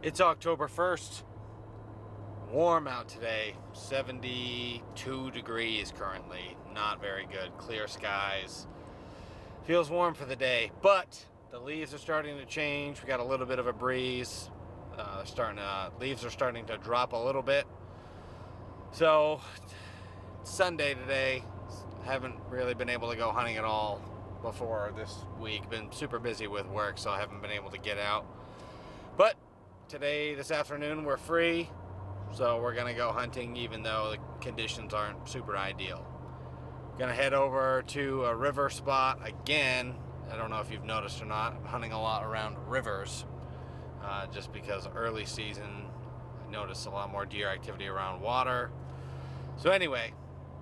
It's October 1st. Warm out today. 72 degrees currently. Not very good. Clear skies. Feels warm for the day, but the leaves are starting to change. We got a little bit of a breeze. Leaves are starting to drop a little bit. So, it's Sunday today. Haven't really been able to go hunting at all before this week. Been super busy with work, so I haven't been able to get out. But this afternoon, we're free, so we're gonna go hunting even though the conditions aren't super ideal. Gonna head over to a river spot again. I don't know if you've noticed or not, I'm hunting a lot around rivers, just because early season, I noticed a lot more deer activity around water. So anyway,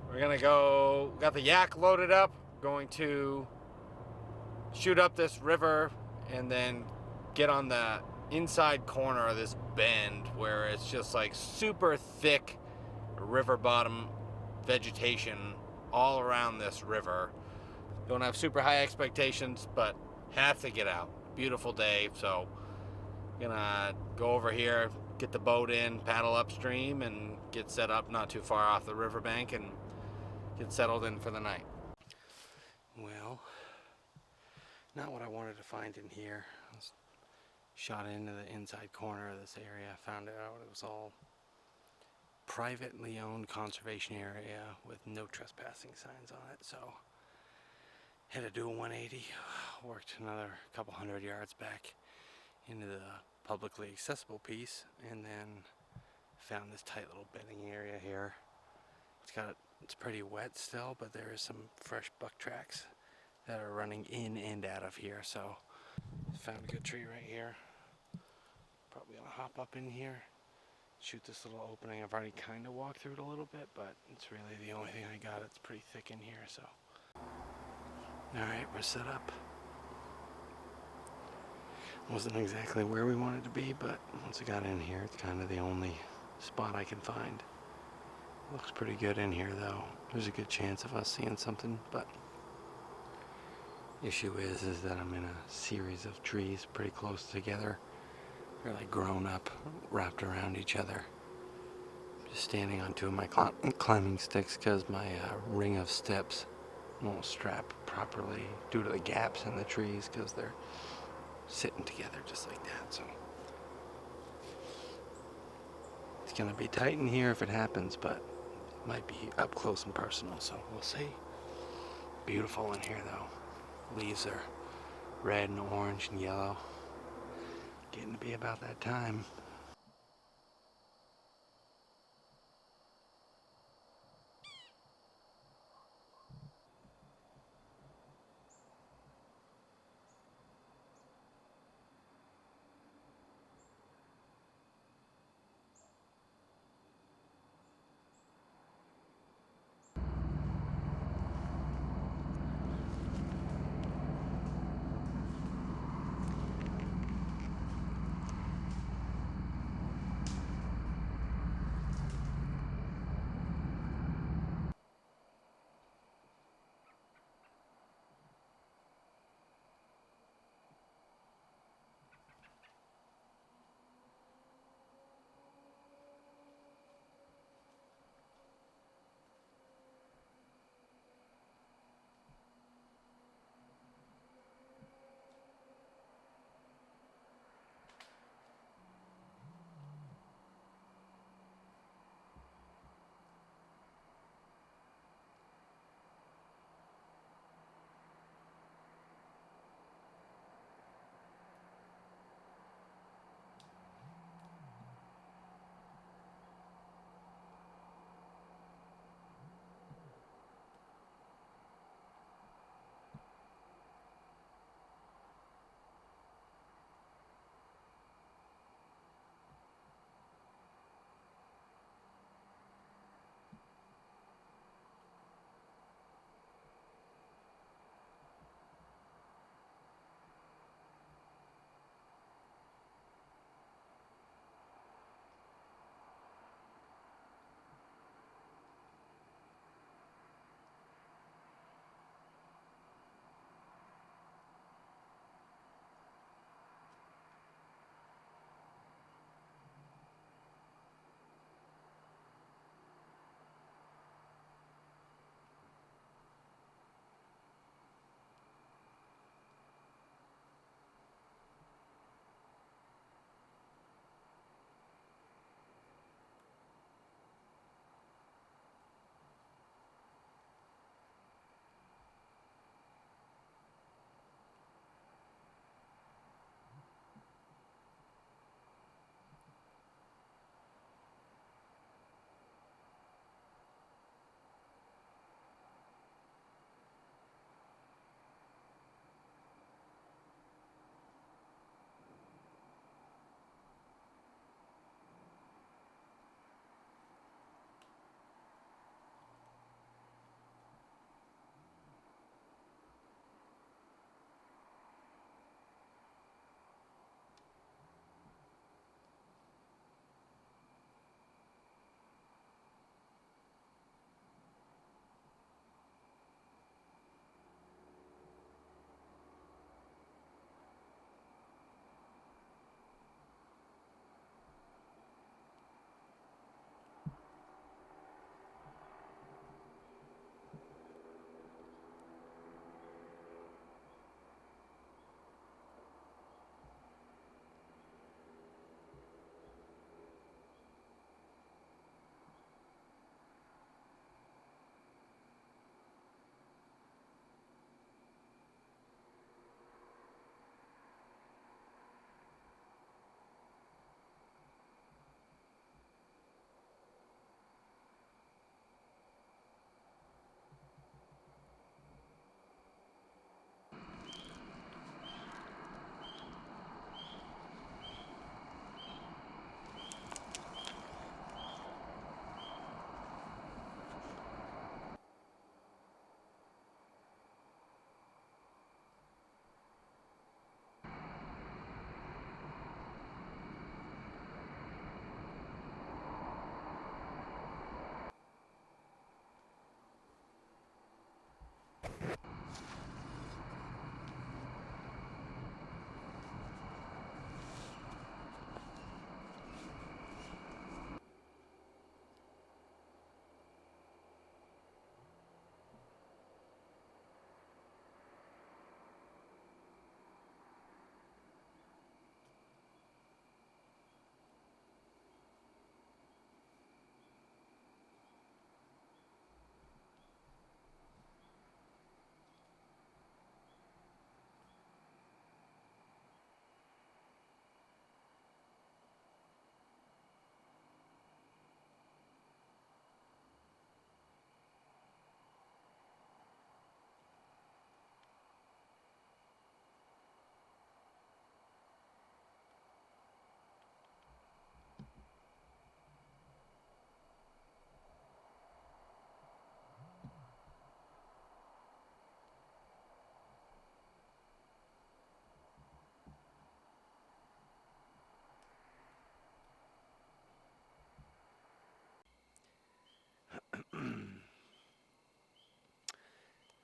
we're gonna go, got the yak loaded up, going to shoot up this river and then get on the inside corner of this bend where it's just like super thick river bottom vegetation all around this river. Don't have super high expectations, but have to get out. Beautiful day, so gonna go over here, get the boat in, paddle upstream, and get set up not too far off the riverbank and get settled in for the night. Well, not what I wanted to find in here. I was shot into the inside corner of this area. I found out it was all privately owned conservation area with no trespassing signs on it, so had to do a 180, worked another couple hundred yards back into the publicly accessible piece, and then found this tight little bedding area here. It's pretty wet still, but there is some fresh buck tracks that are running in and out of here, so found a good tree right here. Probably gonna hop up in here, shoot this little opening. I've already kind of walked through it a little bit, but it's really the only thing I got. It's pretty thick in here, so. Alright, we're set up. Wasn't exactly where we wanted to be, but once I got in here, it's kind of the only spot I can find. Looks pretty good in here, though. There's a good chance of us seeing something, but issue is that I'm in a series of trees pretty close together. They're like grown up, wrapped around each other. Just standing on two of my climbing sticks because my ring of steps won't strap properly due to the gaps in the trees because they're sitting together just like that. So it's gonna be tight in here if it happens, but it might be up close and personal, so we'll see. Beautiful in here though. Leaves are red and orange and yellow. Getting to be about that time.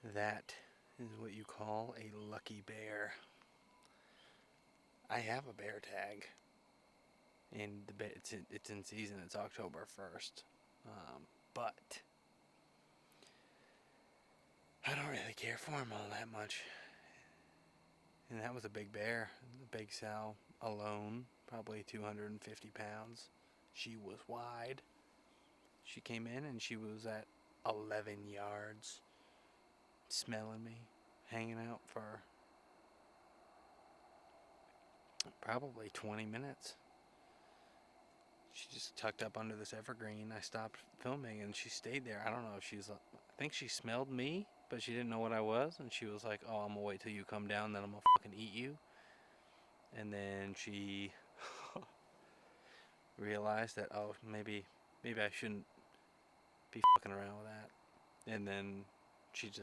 That is what you call a lucky bear. I have a bear tag, and it's in season. It's October 1st, but I don't really care for him all that much. And that was a big bear. The big sow alone, probably 250 pounds. She was wide. She came in and she was at 11 yards, smelling me, hanging out for probably 20 minutes. She just tucked up under this evergreen. I stopped filming and she stayed there. I don't know if I think she smelled me, but she didn't know what I was. And she was like, oh, I'm gonna wait till you come down, then I'm gonna fucking eat you. And then she realized that, oh, maybe I shouldn't be fucking around with that. And then she's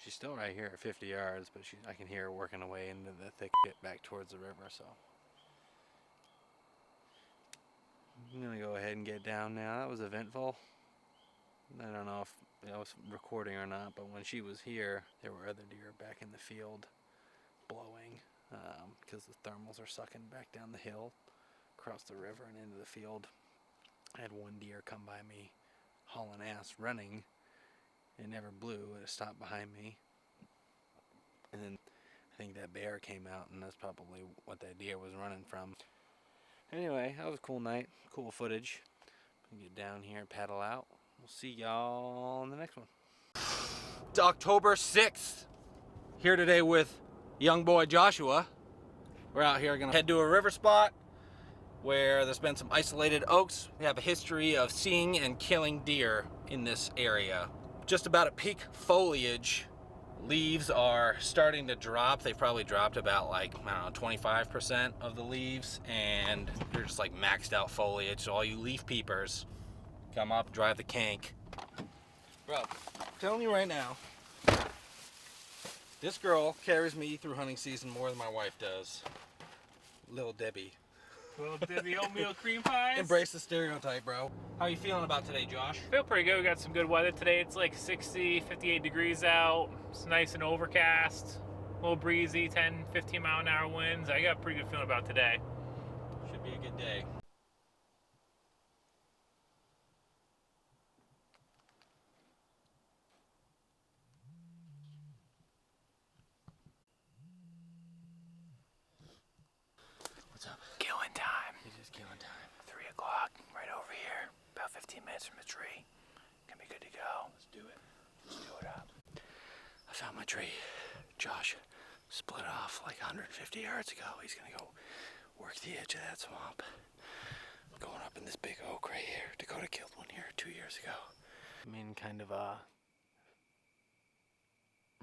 still right here at 50 yards, but I can hear her working away into the thick shit back towards the river, so. I'm gonna go ahead and get down now. That was eventful. I don't know if I was recording or not, but when she was here, there were other deer back in the field blowing, because the thermals are sucking back down the hill, across the river and into the field. I had one deer come by me, hauling ass, running. It never blew. It stopped behind me. And then I think that bear came out, and that's probably what that deer was running from. Anyway, that was a cool night. Cool footage. Get down here and paddle out. We'll see y'all in the next one. It's October 6th. Here today with young boy Joshua. We're out here gonna head to a river spot where there's been some isolated oaks. We have a history of seeing and killing deer in this area. Just about at peak foliage. Leaves are starting to drop. They've probably dropped about, like, I don't know, 25% of the leaves, and they're just like maxed out foliage. So all you leaf peepers, come up, drive the cank. Bro, I'm telling you right now, this girl carries me through hunting season more than my wife does. Little Debbie. Little Debbie oatmeal cream pies. Embrace the stereotype, bro. How you feeling about today, Josh? Feel pretty good. We got some good weather today. It's like 60, 58 degrees out. It's nice and overcast. A little breezy, 10, 15 mile an hour winds. I got a pretty good feeling about today. Should be a good day. What's up? Killing time. It is killing time. 3 o'clock, right over here. About 15 minutes from the tree. Gonna be good to go. Let's do it. Let's do it up. I found my tree. Josh split off like 150 yards ago. He's gonna go work the edge of that swamp. I'm going up in this big oak right here. Dakota killed one here 2 years ago. I'm in kind of a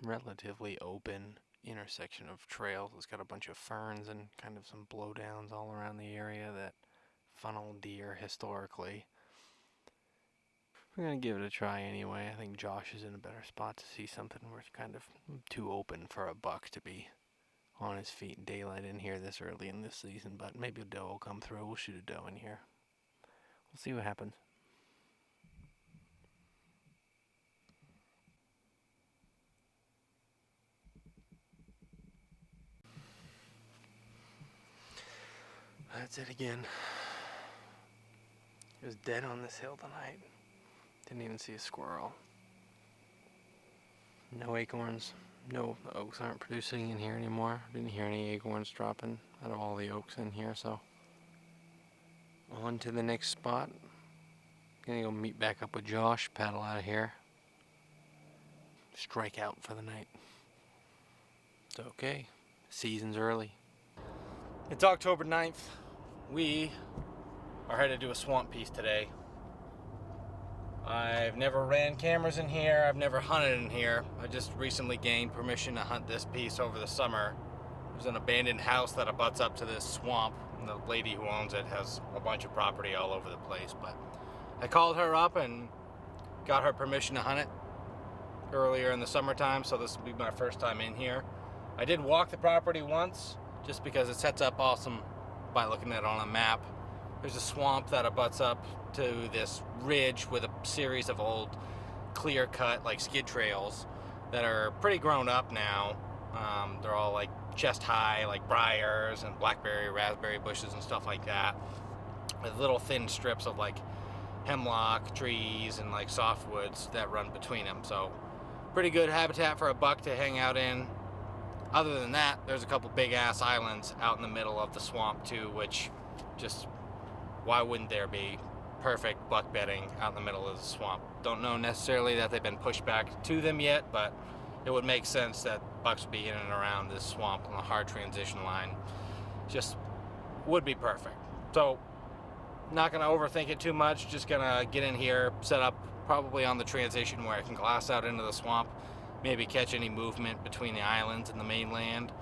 relatively open intersection of trails. It's got a bunch of ferns and kind of some blowdowns all around the area that funnel deer historically. We're gonna give it a try anyway. I think Josh is in a better spot to see something where it's kind of too open for a buck to be on his feet in daylight in here this early in this season, but maybe a doe will come through. We'll shoot a doe in here. We'll see what happens. That's it again. It was dead on this hill tonight. Didn't even see a squirrel. No acorns. No, the oaks aren't producing in here anymore. Didn't hear any acorns dropping out of all the oaks in here, so on to the next spot. Gonna go meet back up with Josh, paddle out of here. Strike out for the night. It's okay. Season's early. It's October 9th. We are headed to a swamp piece today. I've never ran cameras in here. I've never hunted in here. I just recently gained permission to hunt this piece over the summer. There's an abandoned house that abuts up to this swamp. And the lady who owns it has a bunch of property all over the place. But I called her up and got her permission to hunt it earlier in the summertime, so this will be my first time in here. I did walk the property once, just because it sets up awesome by looking at it on a map. There's a swamp that abuts up to this ridge with a series of old clear-cut, like skid trails. that are pretty grown up now. They're all like chest high, like briars and blackberry, raspberry bushes and stuff like that, with little thin strips of like hemlock trees and like softwoods that run between them. So pretty good habitat for a buck to hang out in. Other than that, there's a couple big ass islands out in the middle of the swamp too, which just, why wouldn't there be? Perfect buck bedding out in the middle of the swamp. Don't know necessarily that they've been pushed back to them yet, but it would make sense that bucks would be in and around this swamp on the hard transition line. Just would be perfect. So not gonna overthink it too much, just gonna get in here, set up probably on the transition where I can glass out into the swamp, maybe catch any movement between the islands and the mainland,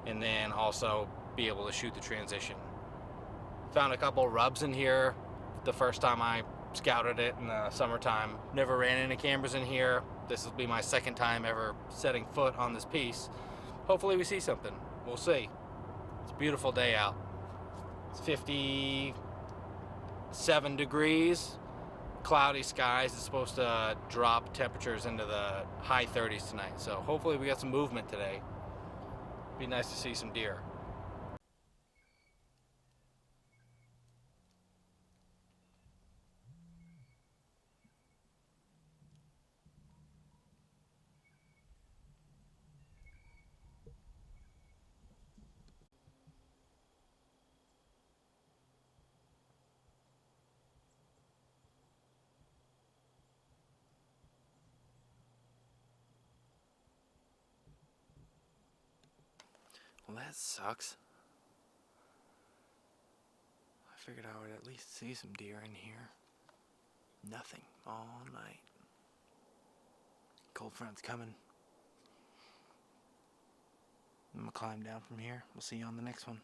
and then also be able to shoot the transition. Found a couple rubs in here the first time I scouted it in the summertime. Never ran into cameras in here. This will be my second time ever setting foot on this piece. Hopefully we see something. We'll see. It's a beautiful day out. It's 57 degrees, cloudy skies. It's supposed to drop temperatures into the high 30s tonight. So hopefully we got some movement today. Be nice to see some deer. Well, that sucks. I figured I would at least see some deer in here. Nothing all night. Cold front's coming. I'm gonna climb down from here. We'll see you on the next one.